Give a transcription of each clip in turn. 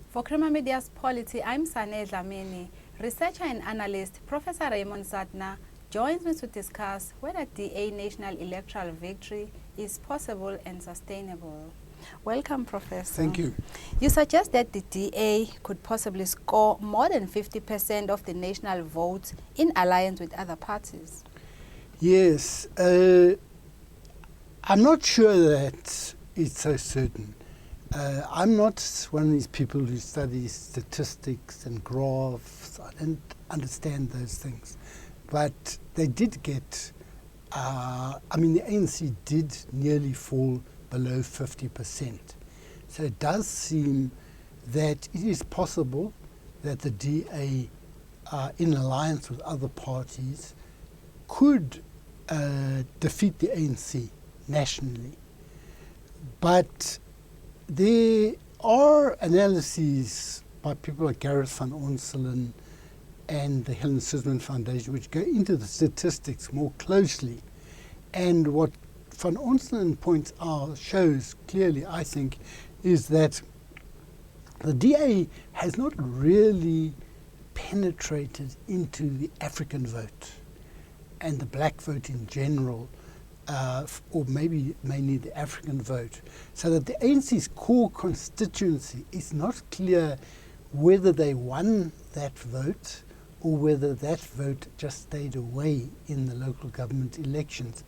For Creamer Media's Polity, I'm Sane Dhlamini. Researcher and analyst Professor Raymond Suttner joins me to discuss whether DA national electoral victory is possible and sustainable. Welcome, Professor. Thank you. You suggest that the DA could possibly score more than 50% of the national votes in alliance with other parties. Yes, I'm not sure that it's so certain. I'm not one of these people who study statistics and graphs. I don't understand those things. But they did get, the ANC did nearly fall below 50%. So it does seem that it is possible that the DA, in alliance with other parties, could defeat the ANC nationally. But there are analyses by people like Gareth van Onselen and the Helen Suzman Foundation which go into the statistics more closely. And what van Onselen points out, shows clearly, I think, is that the DA has not really penetrated into the African vote and the black vote in general, or maybe mainly the African vote, so that the ANC's core constituency is not clear whether they won that vote or whether that vote just stayed away in the local government elections.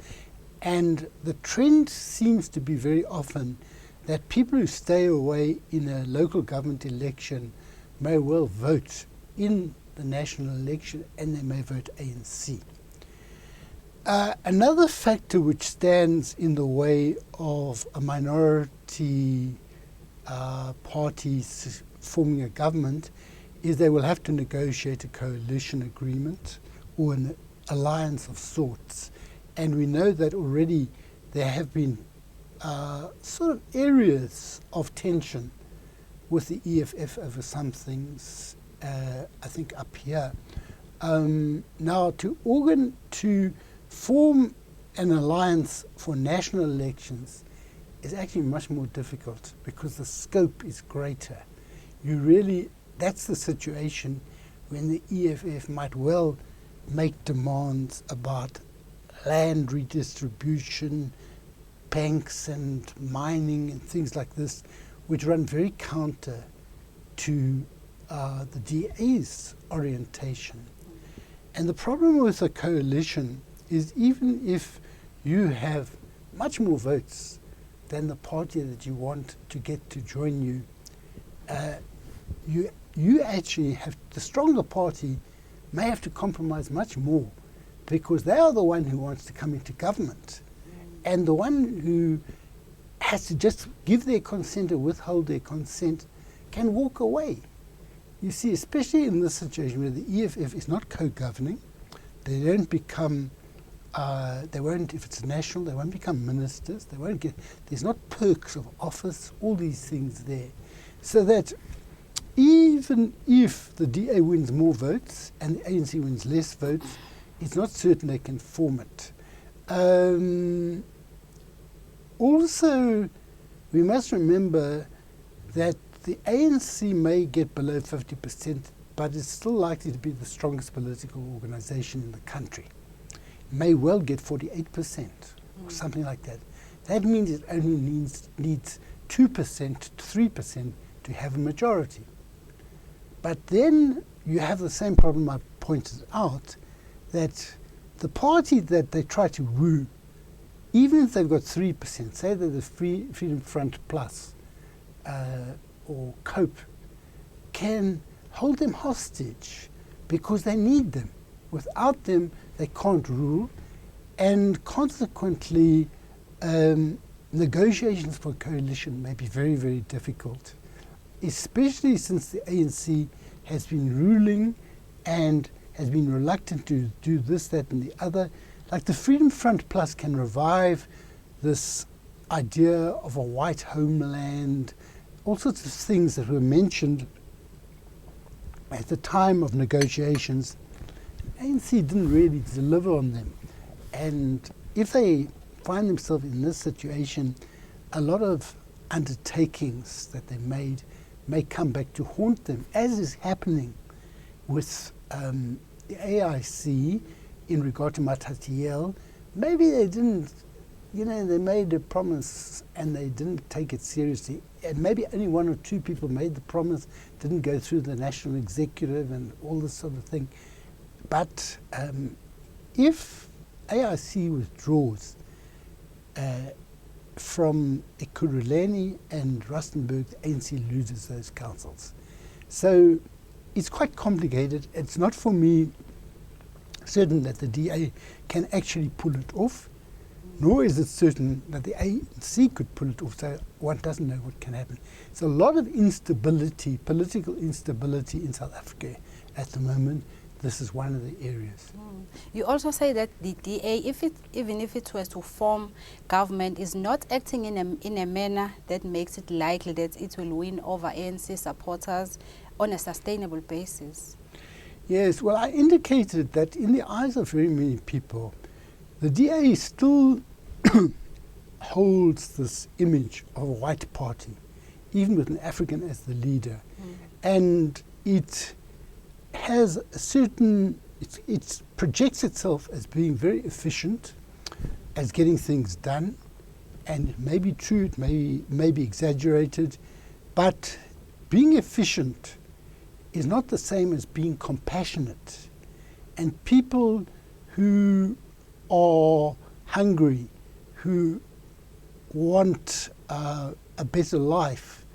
And the trend seems to be very often that people who stay away in a local government election may well vote in the national election, and they may vote ANC. Another factor which stands in the way of a minority parties forming a government is they will have to negotiate a coalition agreement or an alliance of sorts. And we know that already there have been sort of areas of tension with the EFF over some things, I think up here. Now to form an alliance for national elections is actually much more difficult because the scope is greater. That's the situation when the EFF might well make demands about land redistribution, banks and mining and things like this, which run very counter to the DA's orientation. And the problem with a coalition is even if you have much more votes than the party that you want to get to join you, you actually have, the stronger party may have to compromise much more because they are the one who wants to come into government. And the one who has to just give their consent or withhold their consent can walk away. You see, especially in this situation where the EFF is not co-governing, they don't become if it's national, they won't become ministers, there's not perks of office, all these things there. So that even if the DA wins more votes and the ANC wins less votes, it's not certain they can form it. Also, we must remember that the ANC may get below 50%, but it's still likely to be the strongest political organization in the country. May well get 48% or something like that. That means it only needs 2% to 3% to have a majority. But then you have the same problem I pointed out, that the party that they try to woo, even if they've got 3%, say they're the Freedom Front Plus or COPE, can hold them hostage because they need them. Without them, they can't rule, and consequently, negotiations for coalition may be very, very difficult, especially since the ANC has been ruling and has been reluctant to do this, that, and the other. Like the Freedom Front Plus can revive this idea of a white homeland, all sorts of things that were mentioned at the time of negotiations. ANC didn't really deliver on them. And if they find themselves in this situation, a lot of undertakings that they made may come back to haunt them, as is happening with the AIC in regard to Matatiele. Maybe they didn't, they made a promise and they didn't take it seriously. And maybe only one or two people made the promise, didn't go through the national executive and all this sort of thing. But if AIC withdraws from Ekurhuleni and Rustenburg, the ANC loses those councils. So it's quite complicated. It's not for me certain that the DA can actually pull it off, nor is it certain that the ANC could pull it off, so one doesn't know what can happen. There's a lot of instability, political instability in South Africa at the moment. This is one of the areas. You also say that the DA, even if it was to form government, is not acting in a manner that makes it likely that it will win over ANC supporters on a sustainable basis. Yes, well, I indicated that in the eyes of very many people, the DA still holds this image of a white party, even with an African as the leader. And it has a certain, it projects itself as being very efficient, as getting things done, and it may be true, it may be exaggerated, but being efficient is not the same as being compassionate. And people who are hungry, who want a better life,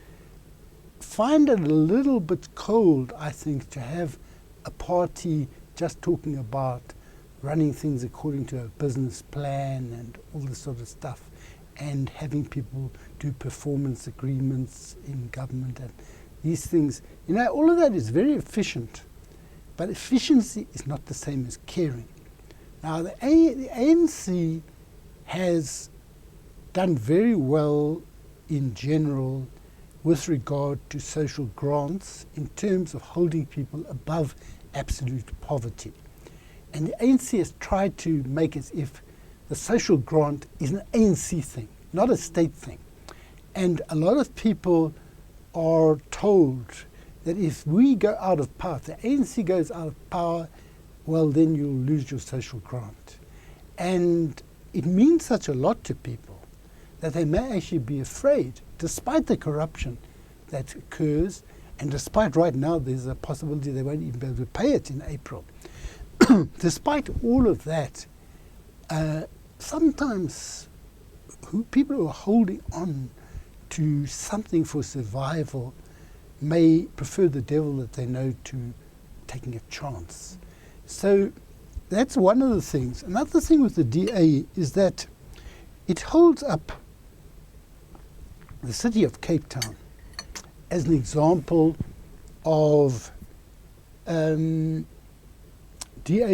find it a little bit cold, I think, to have a party just talking about running things according to a business plan and all this sort of stuff, and having people do performance agreements in government and these things. All of that is very efficient, but efficiency is not the same as caring. Now, the ANC has done very well in general with regard to social grants in terms of holding people above absolute poverty. And the ANC has tried to make as if the social grant is an ANC thing, not a state thing. And a lot of people are told that if we go out of power, if the ANC goes out of power, well, then you'll lose your social grant. And it means such a lot to people that they may actually be afraid, despite the corruption that occurs, and despite right now there's a possibility they won't even be able to pay it in April. Despite all of that, sometimes people who are holding on to something for survival may prefer the devil that they know to taking a chance. So that's one of the things. Another thing with the DA is that it holds up the city of Cape Town as an example of DA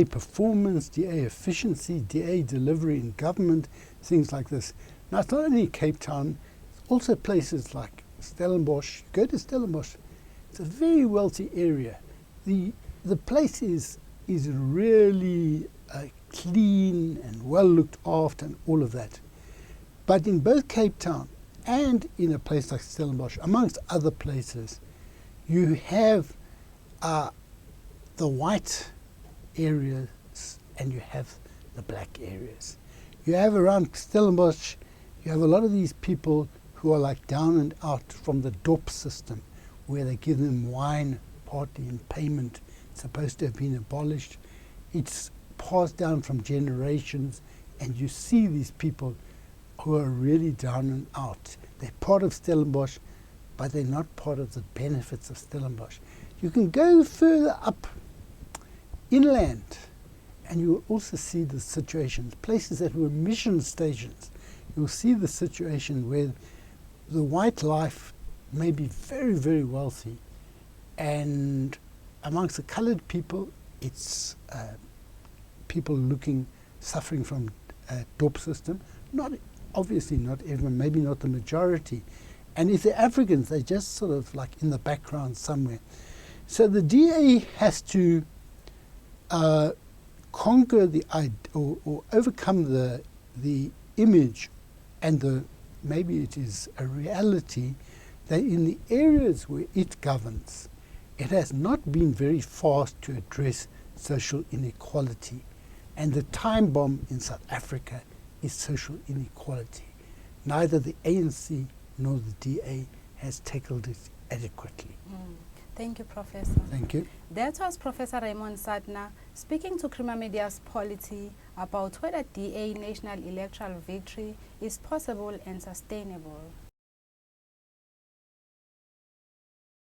performance, DA efficiency, DA delivery in government, things like this. Now, it's not only Cape Town, it's also places like Stellenbosch. Go to Stellenbosch, it's a very wealthy area. The place is really clean and well looked after and all of that. But in both Cape Town and in a place like Stellenbosch, amongst other places, you have the white areas and you have the black areas. You have around Stellenbosch, you have a lot of these people who are like down and out from the DOP system, where they give them wine partly in payment. It's supposed to have been abolished. It's passed down from generations, and you see these people who are really down and out. They're part of Stellenbosch, but they're not part of the benefits of Stellenbosch. You can go further up inland, and you will also see the situations, places that were mission stations. You'll see the situation where the white life may be very, very wealthy, and amongst the coloured people, it's people suffering from a DOP system. Obviously not everyone, maybe not the majority. And if they're Africans, they're just sort of like in the background somewhere. So the DA has to conquer or overcome the image and maybe it is a reality that in the areas where it governs, it has not been very fast to address social inequality. And the time bomb in South Africa is social inequality. Neither the ANC nor the DA has tackled it adequately. Thank you, Professor. Thank you. That was Professor Raymond Suttner speaking to Creamer Media's Polity about whether DA national electoral victory is possible and sustainable.